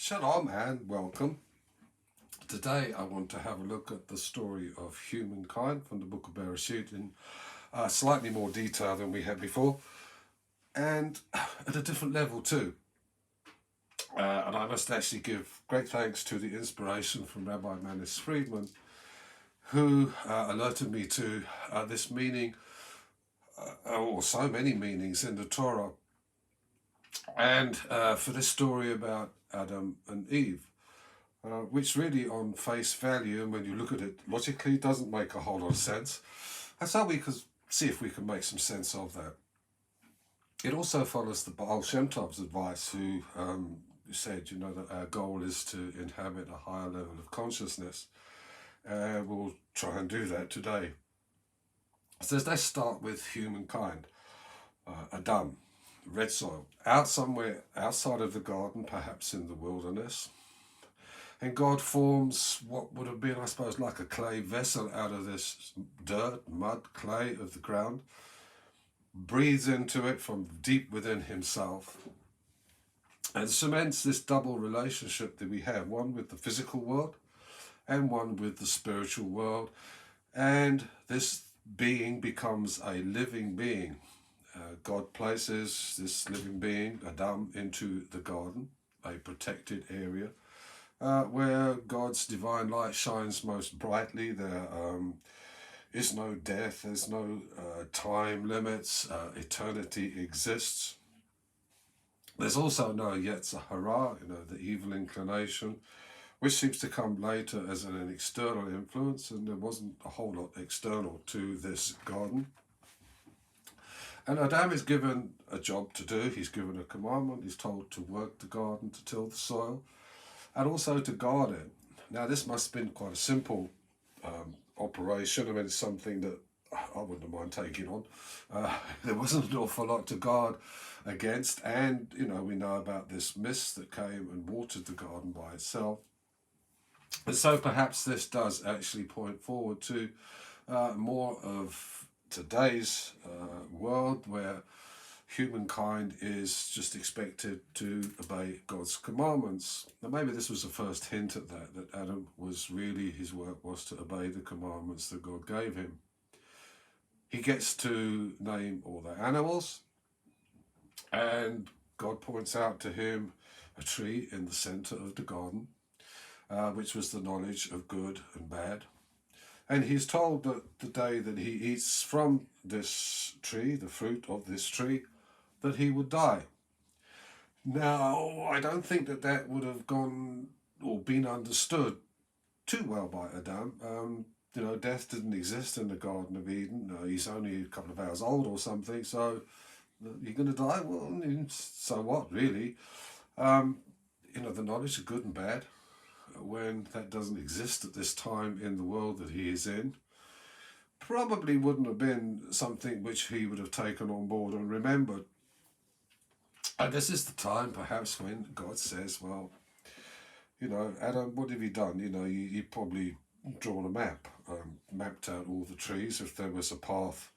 Shalom and welcome. Today I want to have a look at the story of humankind from the book of Bereshit in slightly more detail than we had before and at a different level too. And I must actually give great thanks to the inspiration from Rabbi Manis Friedman, who alerted me to this meaning, or so many meanings in the Torah, and for this story about Adam and Eve. Which really on face value, and when you look at it logically, doesn't make a whole lot of sense. And so we could see if we can make some sense of that. It also follows the Baal Shem Tov's advice, who said, that our goal is to inhabit a higher level of consciousness. We'll try and do that today. So let's start with humankind. Adam, red soil, out somewhere outside of the garden, perhaps in the wilderness. And God forms what would have been, I suppose, like a clay vessel out of this dirt, mud, clay of the ground, breathes into it from deep within himself, and cements this double relationship that we have, one with the physical world and one with the spiritual world. And this being becomes a living being. God places this living being, Adam, into the garden, a protected area, where God's divine light shines most brightly. There is no death, there's no time limits, eternity exists. There's also no Yetzer Hara, the evil inclination, which seems to come later as an external influence, and there wasn't a whole lot external to this garden. And Adam is given a job to do, he's given a commandment, he's told to work the garden, to till the soil, and also to guard it. Now, this must have been quite a simple operation. I mean, it's something that I wouldn't mind taking on. There wasn't an awful lot to guard against, and, we know about this mist that came and watered the garden by itself. And so perhaps this does actually point forward to more of today's world, where humankind is just expected to obey God's commandments. Now, maybe this was the first hint at that Adam was really, his work was to obey the commandments that God gave him. He gets to name all the animals, and God points out to him a tree in the center of the garden, which was the knowledge of good and bad. And he's told that the day that he eats from this tree, the fruit of this tree, that he would die. Now, I don't think that would have gone or been understood too well by Adam. Death didn't exist in the Garden of Eden. He's only a couple of hours old or something, so you're going to die? Well, so what, really? The knowledge of good and bad, when that doesn't exist at this time in the world that he is in, probably wouldn't have been something which he would have taken on board and remembered. And this is the time, perhaps, when God says, well, Adam, what have you done? You probably drawn a map, mapped out all the trees. If there was a path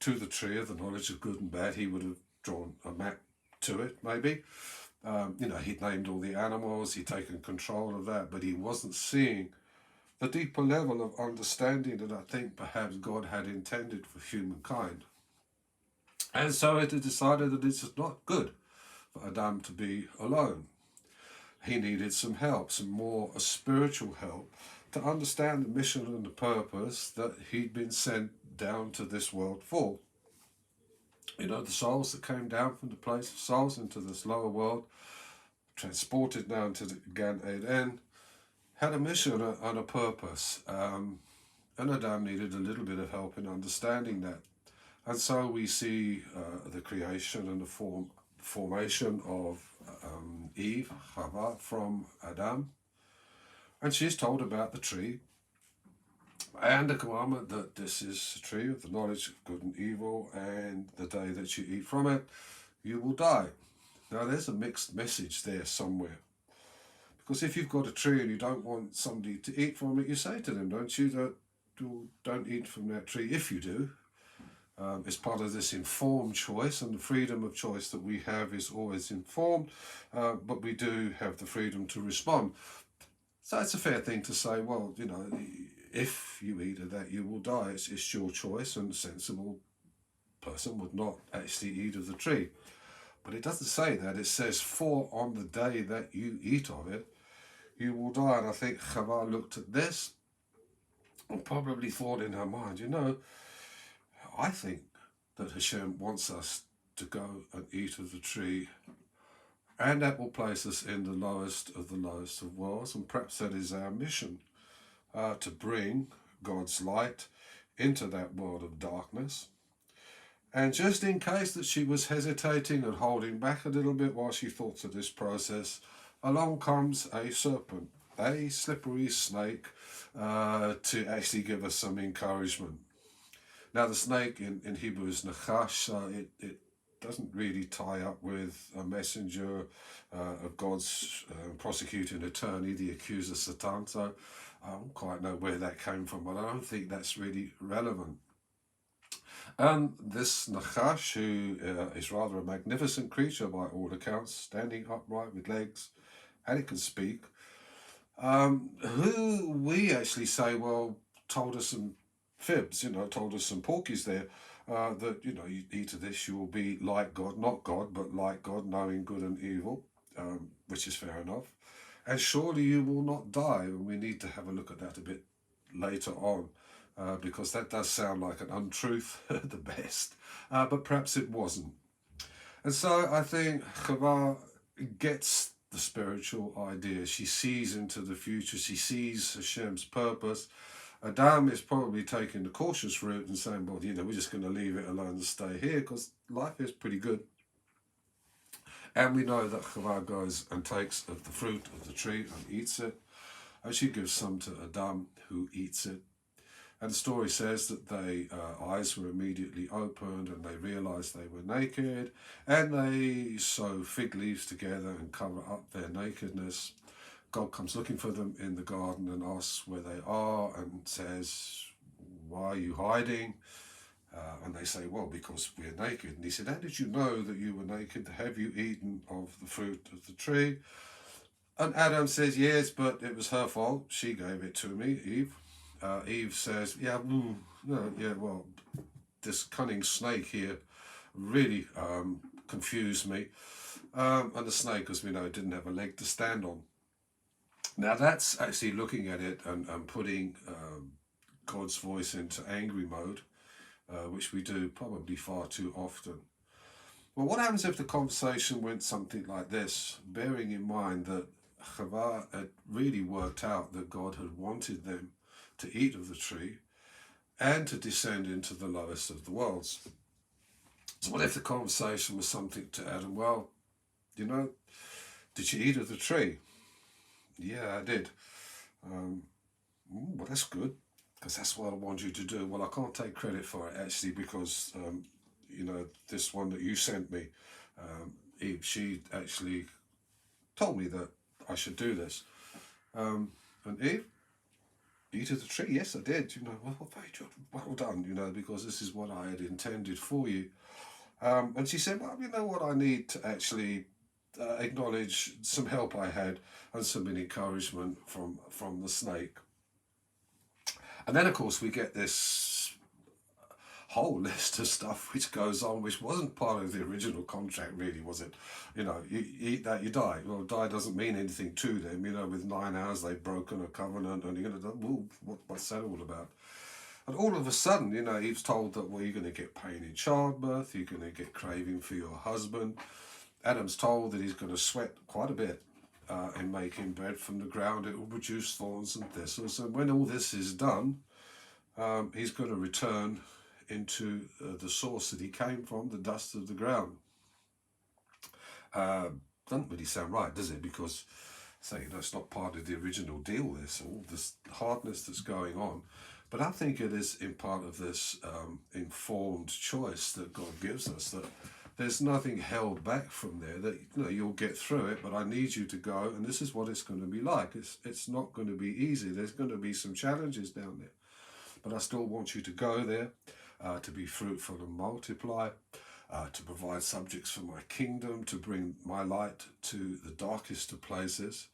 to the tree of the knowledge of good and bad, he would have drawn a map to it, maybe. He'd named all the animals, he'd taken control of that, but he wasn't seeing the deeper level of understanding that I think perhaps God had intended for humankind. And so it had decided that it's not good for Adam to be alone. He needed some help, some more spiritual help, to understand the mission and the purpose that he'd been sent down to this world for. The souls that came down from the place of souls into this lower world, transported down to the Gan Eden, had a mission and a purpose. And Adam needed a little bit of help in understanding that. And so we see the creation and the formation of Eve, Chava, from Adam. And she's told about the tree and the commandment that this is a tree of the knowledge of good and evil, and the day that you eat from it, you will die. Now, there's a mixed message there somewhere. Because if you've got a tree and you don't want somebody to eat from it, you say to them, don't you, that don't eat from that tree. If you do, It's part of this informed choice, and the freedom of choice that we have is always informed, but we do have the freedom to respond. So it's a fair thing to say, well, if you eat of that, you will die. It's your choice, and a sensible person would not actually eat of the tree. But it doesn't say that. It says, for on the day that you eat of it, you will die. And I think Chava looked at this and probably thought in her mind, I think that Hashem wants us to go and eat of the tree, and that will place us in the lowest of worlds, and perhaps that is our mission, to bring God's light into that world of darkness. And just in case that she was hesitating and holding back a little bit while she thought of this process, along comes a serpent, a slippery snake, to actually give us some encouragement. Now the snake in Hebrew is nachash, it doesn't really tie up with a messenger of God's prosecuting attorney, the accuser Satan, so I don't quite know where that came from, but I don't think that's really relevant. And this Nachash, who is rather a magnificent creature by all accounts, standing upright with legs, and it can speak, who we actually say, well, told us some fibs, told us some porkies there, that, you eat of this, you will be like God, not God, but like God, knowing good and evil, which is fair enough. And surely you will not die, and we need to have a look at that a bit later on. Because that does sound like an untruth at the best, but perhaps it wasn't. And so I think Chava gets the spiritual idea. She sees into the future. She sees Hashem's purpose. Adam is probably taking the cautious route and saying, well, we're just going to leave it alone and stay here because life is pretty good. And we know that Chava goes and takes of the fruit of the tree and eats it. And she gives some to Adam, who eats it. And the story says that their eyes were immediately opened and they realized they were naked, and they sew fig leaves together and cover up their nakedness. God comes looking for them in the garden and asks where they are and says, why are you hiding? And they say, well, because we're naked. And he said, how did you know that you were naked? Have you eaten of the fruit of the tree? And Adam says, yes, but it was her fault. She gave it to me, Eve. Eve says, well, this cunning snake here really confused me. And the snake, as we know, didn't have a leg to stand on. Now that's actually looking at it and putting God's voice into angry mode, which we do probably far too often. Well, what happens if the conversation went something like this, bearing in mind that Chava had really worked out that God had wanted them to eat of the tree and to descend into the lowest of the worlds? So what if the conversation was something to Adam, well, did you eat of the tree? Yeah, I did. Well, that's good, because that's what I want you to do. Well, I can't take credit for it, actually, because, this one that you sent me, Eve, she actually told me that I should do this. And Eve, eat of the tree? Yes, I did. Well, very good. Well done, because this is what I had intended for you. And she said, well, you know what, I need to actually acknowledge some help I had and some encouragement from the snake. And then, of course, we get this whole list of stuff which goes on, which wasn't part of the original contract, really, was it? You eat that, you die. Well, die doesn't mean anything to them. With 9 hours they've broken a covenant, and you're going to, what's that all about? And all of a sudden, Eve's told that, well, you're going to get pain in childbirth, you're going to get craving for your husband. Adam's told that he's going to sweat quite a bit in making bread from the ground. It will produce thorns and thistles. And when all this is done, he's going to return into the source that he came from, the dust of the ground. Doesn't really sound right, does it? Because, it's not part of the original deal, all this hardness that's going on. But I think it is in part of this informed choice that God gives us, that there's nothing held back from there, that you'll get through it, but I need you to go, and this is what it's going to be like. It's not going to be easy. There's going to be some challenges down there, but I still want you to go there. to be fruitful and multiply, to provide subjects for my kingdom, to bring my light to the darkest of places,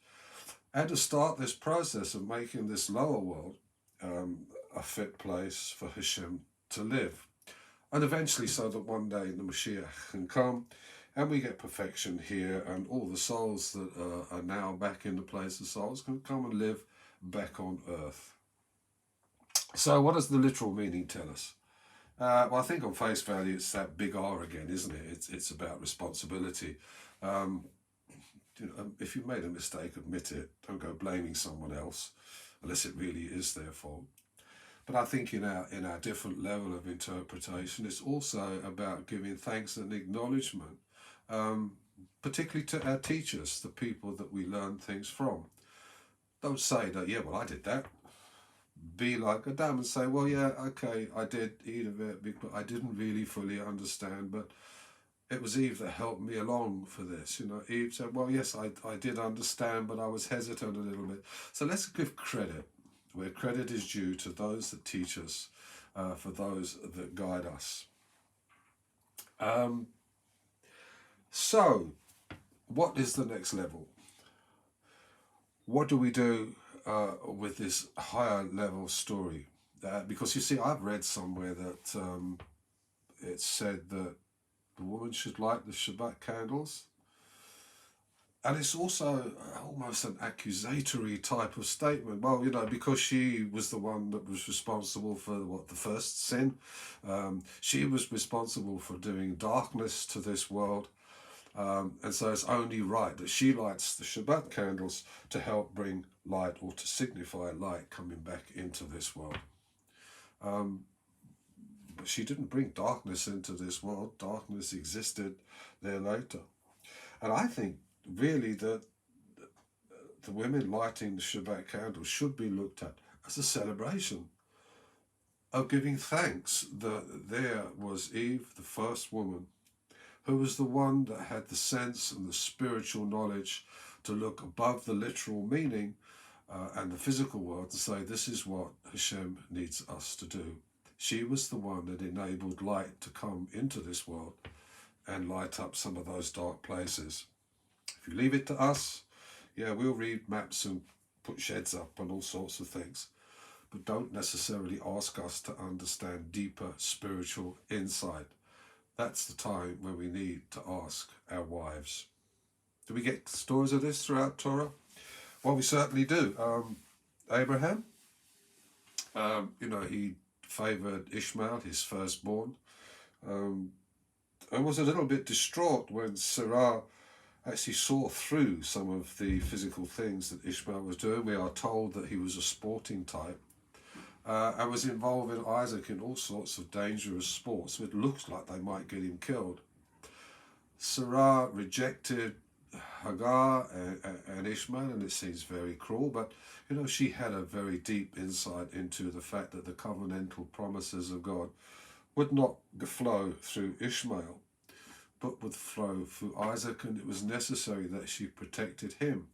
and to start this process of making this lower world a fit place for Hashem to live. And eventually, so that one day the Mashiach can come and we get perfection here, and all the souls that are now back in the place of souls can come and live back on earth. So what does the literal meaning tell us? Well, I think on face value it's that big R again, isn't it? It's about responsibility. If you've made a mistake, admit it. Don't go blaming someone else unless it really is their fault. But I think in our different level of interpretation, it's also about giving thanks and acknowledgement, particularly to our teachers, the people that we learn things from. Don't say that, yeah, well, I did that. Be like Adam and say, well, yeah, okay, I did eat of it, but I didn't really fully understand, but it was Eve that helped me along for this. Eve said, well, yes, I did understand, but I was hesitant a little bit. So let's give credit where credit is due to those that teach us, for those that guide us. So, what is the next level? What do we do with this higher level story? Because you see, I've read somewhere that it said that the woman should light the Shabbat candles. And it's also almost an accusatory type of statement. Well, because she was the one that was responsible for the first sin. She was responsible for doing darkness to this world. And so it's only right that she lights the Shabbat candles to help bring light, or to signify light coming back into this world. But she didn't bring darkness into this world. Darkness existed there later. And I think really that the women lighting the Shabbat candles should be looked at as a celebration of giving thanks that there was Eve, the first woman, who was the one that had the sense and the spiritual knowledge to look above the literal meaning and the physical world to say, this is what Hashem needs us to do. She was the one that enabled light to come into this world and light up some of those dark places. If you leave it to us, yeah, we'll read maps and put sheds up and all sorts of things, but don't necessarily ask us to understand deeper spiritual insight. That's the time when we need to ask our wives. Do we get stories of this throughout Torah? Well, we certainly do. Abraham, he favoured Ishmael, his firstborn, and was a little bit distraught when Sarah actually saw through some of the physical things that Ishmael was doing. We are told that he was a sporting type and was involved with Isaac in all sorts of dangerous sports. So it looks like they might get him killed. Sarah rejected Hagar and Ishmael, and it seems very cruel, but she had a very deep insight into the fact that the covenantal promises of God would not flow through Ishmael, but would flow through Isaac, and it was necessary that she protected him.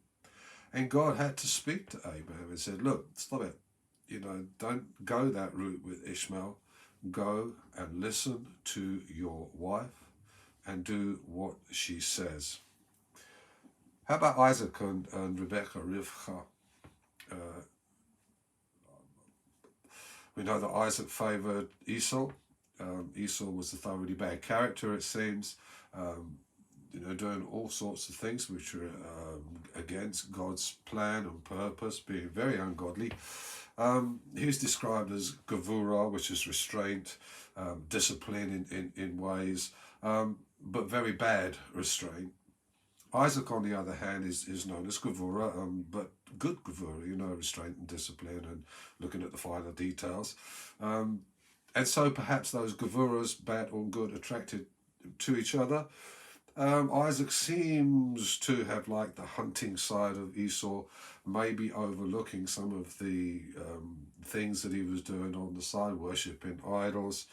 And God had to speak to Abraham and said, look, stop it. Don't go that route with Ishmael. Go and listen to your wife and do what she says. How about Isaac and Rebecca, Rivka? We know that Isaac favoured Esau. Esau was a thoroughly bad character, it seems, doing all sorts of things which are against God's plan and purpose, being very ungodly. He was described as gavura, which is restraint, discipline in ways, but very bad restraint. Isaac, on the other hand, is known as gavura, but good gavura, restraint and discipline and looking at the finer details. And so perhaps those gavuras, bad or good, attracted to each other. Isaac seems to have liked the hunting side of Esau, maybe overlooking some of the things that he was doing on the side, worshipping idols.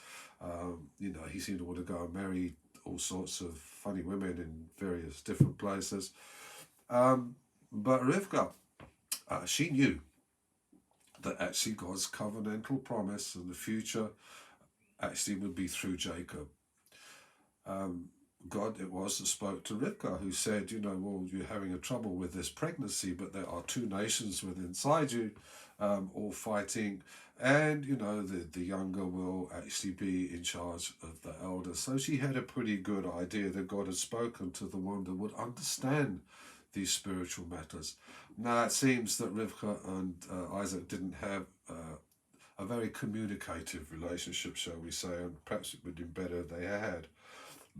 He seemed to want to go and marry all sorts of funny women in various different places. But Rivka, she knew that actually God's covenantal promise and the future actually would be through Jacob. God it was that spoke to Rivkah, who said, well, you're having a trouble with this pregnancy, but there are two nations within inside you, all fighting, and the younger will actually be in charge of the elder. So she had a pretty good idea that God had spoken to the one that would understand these spiritual matters. Now it seems that Rivkah and Isaac didn't have a very communicative relationship, shall we say, and perhaps it would have been better if they had.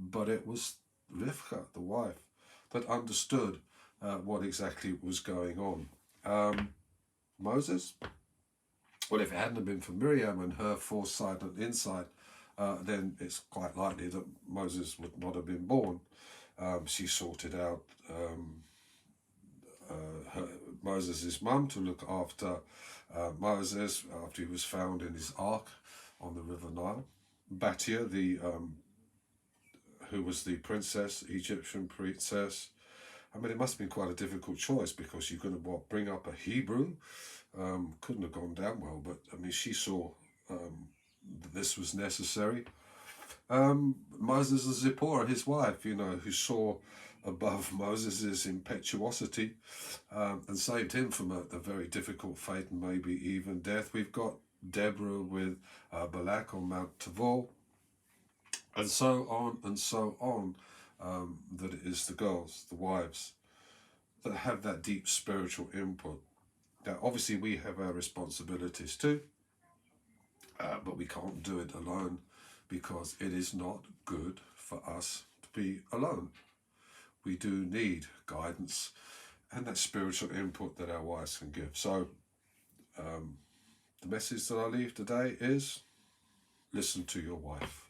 But it was Rivkah, the wife, that understood what exactly was going on. Moses, well, if it hadn't been for Miriam and her foresight and insight, then it's quite likely that Moses would not have been born. She sorted out Moses' mum to look after Moses after he was found in his ark on the River Nile. Batia, who was the princess, Egyptian princess. I mean, it must have been quite a difficult choice, because you're going to bring up a Hebrew. Couldn't have gone down well, but I mean, she saw that this was necessary. Moses and Zipporah, his wife, who saw above Moses' impetuosity and saved him from a very difficult fate and maybe even death. We've got Deborah with Balak on Mount Tabor, and so on, that it is the girls, the wives, that have that deep spiritual input. Now, obviously, we have our responsibilities too, but we can't do it alone, because it is not good for us to be alone. We do need guidance and that spiritual input that our wives can give. So, the message that I leave today is, listen to your wife.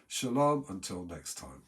Shalom, until next time.